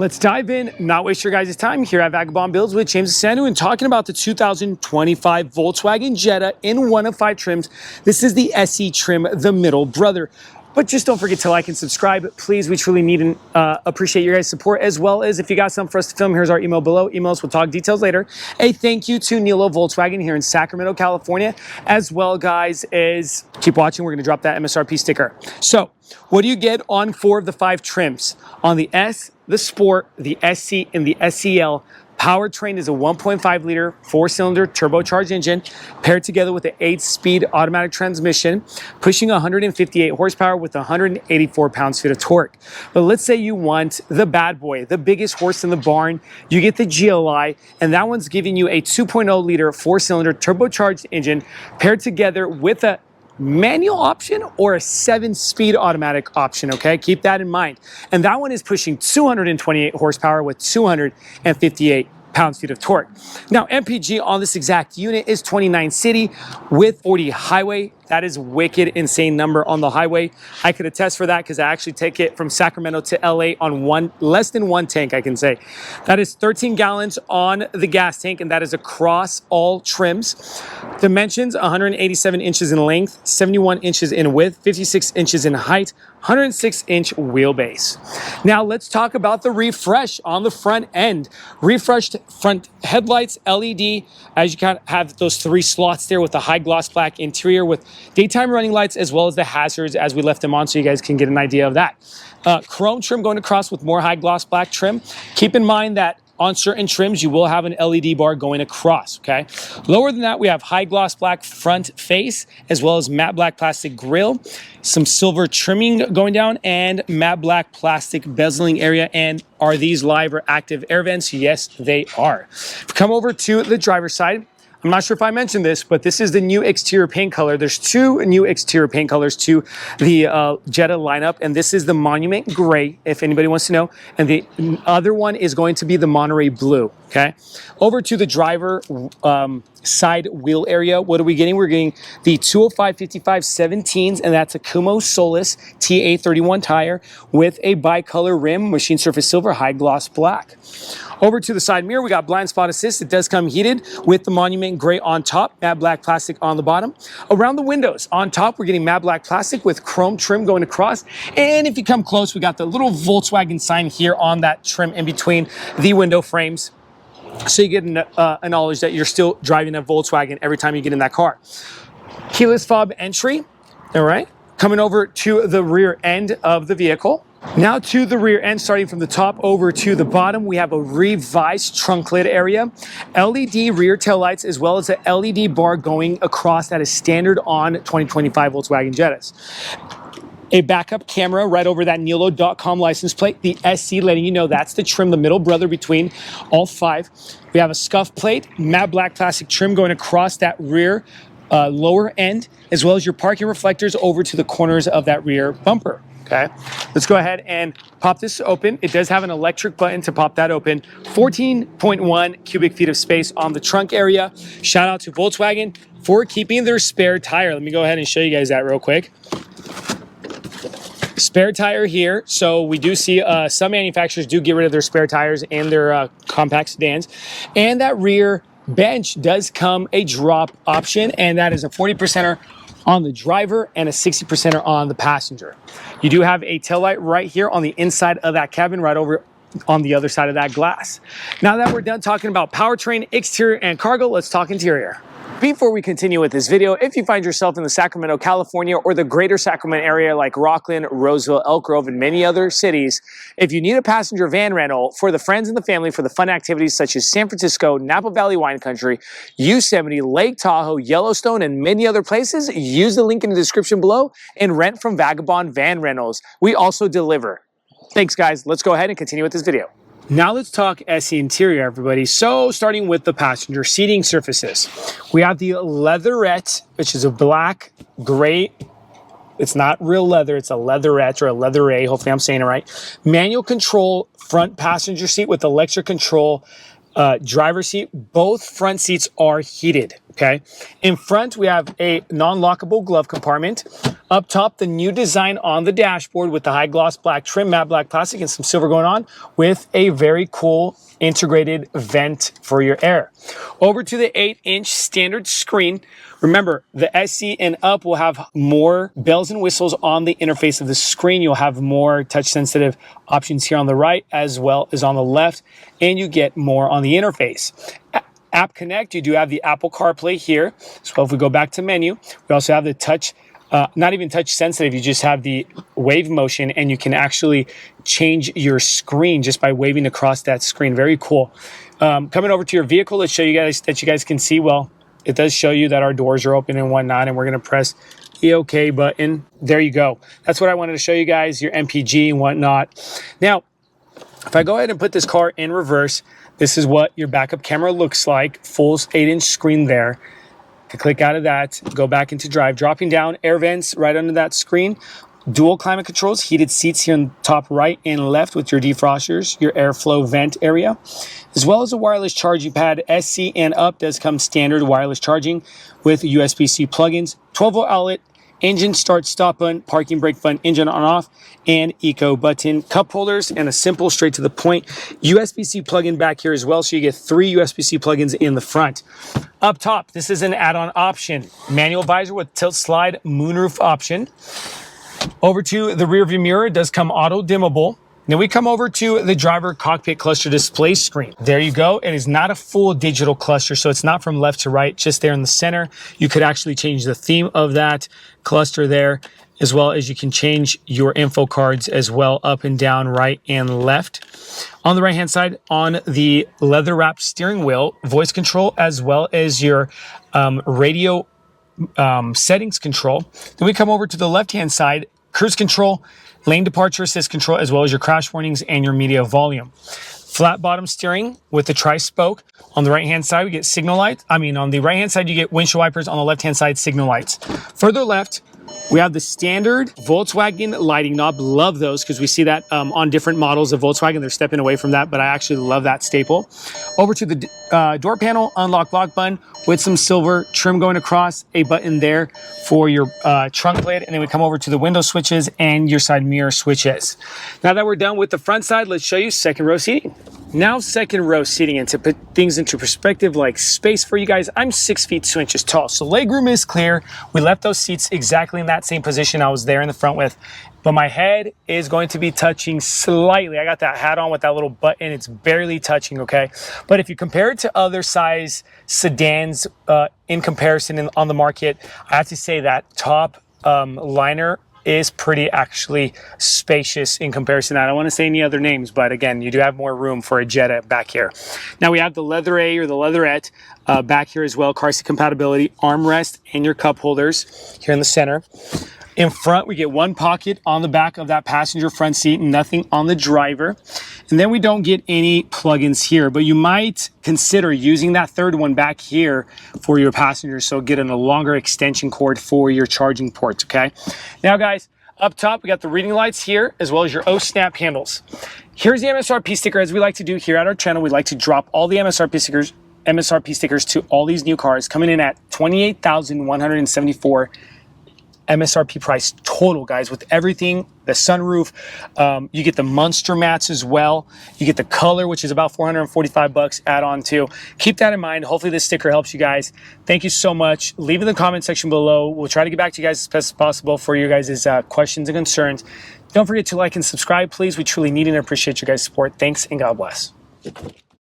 Let's dive in, not waste your guys' time here at Vagabond Builds with James Sandu and talking about the 2025 Volkswagen Jetta in one of 5 trims. This is the SE trim, the middle brother. But just don't forget to like and subscribe. Please, we truly need and appreciate your guys' support, as well as if you got something for us to film, here's our email below. Emails, we'll talk details later. A thank you to Nilo Volkswagen here in Sacramento, California, as well, guys, as keep watching. We're going to drop that MSRP sticker. So what do you get on 4 of the 5 trims? On the S, the Sport, the SC, and the SEL, powertrain is a 1.5 liter 4-cylinder turbocharged engine paired together with an 8-speed automatic transmission, pushing 158 horsepower with 184 pounds-feet of torque. But let's say you want the bad boy, the biggest horse in the barn. You get the GLI, and that one's giving you a 2.0 liter 4-cylinder turbocharged engine paired together with a manual option or a 7-speed automatic option, okay? Keep that in mind. And that one is pushing 228 horsepower with 258 pounds-feet of torque. Now, MPG on this exact unit is 29 city with 40 highway. That is wicked insane number on the highway. I could attest for that because I actually take it from Sacramento to LA on less than one tank, I can say. That is 13 gallons on the gas tank, and that is across all trims. Dimensions, 187 inches in length, 71 inches in width, 56 inches in height, 106-inch wheelbase. Now let's talk about the refresh on the front end. Refreshed front headlights, LED, as you kind of have those 3 slots there with the high gloss black interior with daytime running lights, as well as the hazards as we left them on, so you guys can get an idea of that. Chrome trim going across with more high gloss black trim. Keep in mind that on certain trims, you will have an LED bar going across, okay? Lower than that, we have high gloss black front face, as well as matte black plastic grille, some silver trimming going down, and matte black plastic bezeling area. And are these live or active air vents? Yes, they are. Come over to the driver's side. I'm not sure if I mentioned this, but this is the new exterior paint color. There's 2 new exterior paint colors to the Jetta lineup, and this is the Monument Gray, if anybody wants to know, and the other one is going to be the Monterey Blue, okay? Over to the driver side wheel area, what are we getting? We're getting the 205/55 17s, and that's a Kumo Solus TA31 tire with a bicolor rim, machine surface silver, high gloss black. Over to the side mirror, we got blind spot assist. It does come heated with the Monument Gray on top, matte black plastic on the bottom. Around the windows, on top, we're getting matte black plastic with chrome trim going across. And if you come close, we got the little Volkswagen sign here on that trim in between the window frames. So you get a knowledge that you're still driving a Volkswagen every time you get in that car. Keyless fob entry, all right? Coming over to the rear end of the vehicle. Now to the rear end, starting from the top over to the bottom, we have a revised trunk lid area, LED rear tail lights, as well as a LED bar going across that is standard on 2025 Volkswagen Jettas. A backup camera right over that Nilo.com license plate, the SC, letting you know that's the trim, the middle brother between all 5. We have a scuff plate, matte black plastic trim going across that rear lower end, as well as your parking reflectors over to the corners of that rear bumper. Okay, let's go ahead and pop this open. It does have an electric button to pop that open. 14.1 cubic feet of space on the trunk area. Shout out to Volkswagen for keeping their spare tire. Let me go ahead and show you guys that real quick. Spare tire here. So we do see some manufacturers do get rid of their spare tires and their compact sedans. And that rear bench does come a drop option, and that is a 40%er on the driver and a 60%er on the passenger. You do have a taillight right here on the inside of that cabin, right over on the other side of that glass. Now that we're done talking about powertrain, exterior, and cargo, let's talk interior. Before we continue with this video, if you find yourself in the Sacramento, California, or the greater Sacramento area like Rockland, Roseville, Elk Grove, and many other cities, if you need a passenger van rental for the friends and the family for the fun activities such as San Francisco, Napa Valley Wine Country, Yosemite, Lake Tahoe, Yellowstone, and many other places, use the link in the description below and rent from Vagabond Van Rentals. We also deliver. Thanks, guys. Let's go ahead and continue with this video. Now let's talk SE interior, everybody. So starting with the passenger seating surfaces, we have the leatherette, which is a black, gray. It's not real leather. It's a leatherette or a leatherette. Hopefully I'm saying it right. Manual control front passenger seat with electric control driver seat. Both front seats are heated. Okay. In front, we have a non-lockable glove compartment. Up top, the new design on the dashboard with the high gloss black trim, matte black plastic, and some silver going on with a very cool integrated vent for your air. Over to the 8-inch standard screen. Remember, the SE and up will have more bells and whistles on the interface of the screen. You'll have more touch sensitive options here on the right as well as on the left, and you get more on the interface. App Connect, you do have the Apple CarPlay here. So if we go back to menu, we also have the touch, not even touch sensitive, you just have the wave motion, and you can actually change your screen just by waving across that screen. Very cool. Coming over to your vehicle, let's show you guys that you guys can see. Well, it does show you that our doors are open and whatnot, and we're gonna press the OK button. There you go. That's what I wanted to show you guys, your MPG and whatnot. Now, if I go ahead and put this car in reverse, this is what your backup camera looks like. Full 8-inch screen there. To click out of that, go back into drive. Dropping down, air vents right under that screen. Dual climate controls, heated seats here on top right and left with your defrosters, your airflow vent area, as well as a wireless charging pad. SC and up does come standard wireless charging with USB-C plugins, 12-volt outlet, engine start stop button, parking brake button, engine on off, and eco button, cup holders, and a simple straight to the point USB-C plug-in back here as well. So you get 3 USB-C plugins in the front. Up top, this is an add-on option. Manual visor with tilt slide moonroof option. Over to the rear view mirror, it does come auto dimmable. Now we come over to the driver cockpit cluster display screen. There you go. It is not a full digital cluster, so it's not from left to right, just there in the center. You could actually change the theme of that cluster there, as well as you can change your info cards as well, up and down, right and left. On the right-hand side, on the leather-wrapped steering wheel, voice control, as well as your radio settings control. Then we come over to the left-hand side, cruise control, lane departure assist control, as well as your crash warnings and your media volume. Flat bottom steering with the tri-spoke. On the right-hand side, we get signal lights. On the right-hand side, you get windshield wipers. On the left-hand side, signal lights. Further left, we have the standard Volkswagen lighting knob. Love those because we see that on different models of Volkswagen. They're stepping away from that, but I actually love that staple. Over to the door panel, unlock lock button with some silver trim going across, a button there for your trunk lid, and then we come over to the window switches and your side mirror switches. Now that we're done with the front side, let's show you second row seating. Now second row seating, and to put things into perspective, like space for you guys, I'm 6 feet 2 inches tall, so legroom is clear. We left those seats exactly in that same position I was there in the front with, but my head is going to be touching slightly. I got that hat on with that little button. It's barely touching, okay? But if you compare it to other size sedans in comparison on the market, I have to say that top liner is pretty actually spacious in comparison. I don't want to say any other names, but again, you do have more room for a Jetta back here. Now we have the leather A or the leatherette back here as well, car seat compatibility, armrest, and your cup holders here in the center. In front, we get one pocket on the back of that passenger front seat, nothing on the driver. And then we don't get any plugins here, but you might consider using that third one back here for your passengers, so get a longer extension cord for your charging ports, okay? Now, guys, up top, we got the reading lights here, as well as your O-snap handles. Here's the MSRP sticker. As we like to do here at our channel, we like to drop all the MSRP stickers to all these new cars, coming in at $28,174 MSRP price total, guys, with everything, the sunroof. You get the Monster mats as well. You get the color, which is about 445 bucks add on too. Keep that in mind. Hopefully this sticker helps you guys. Thank you so much. Leave in the comment section below. We'll try to get back to you guys as best as possible for your guys' questions and concerns. Don't forget to like and subscribe, please. We truly need and appreciate your guys' support. Thanks and God bless.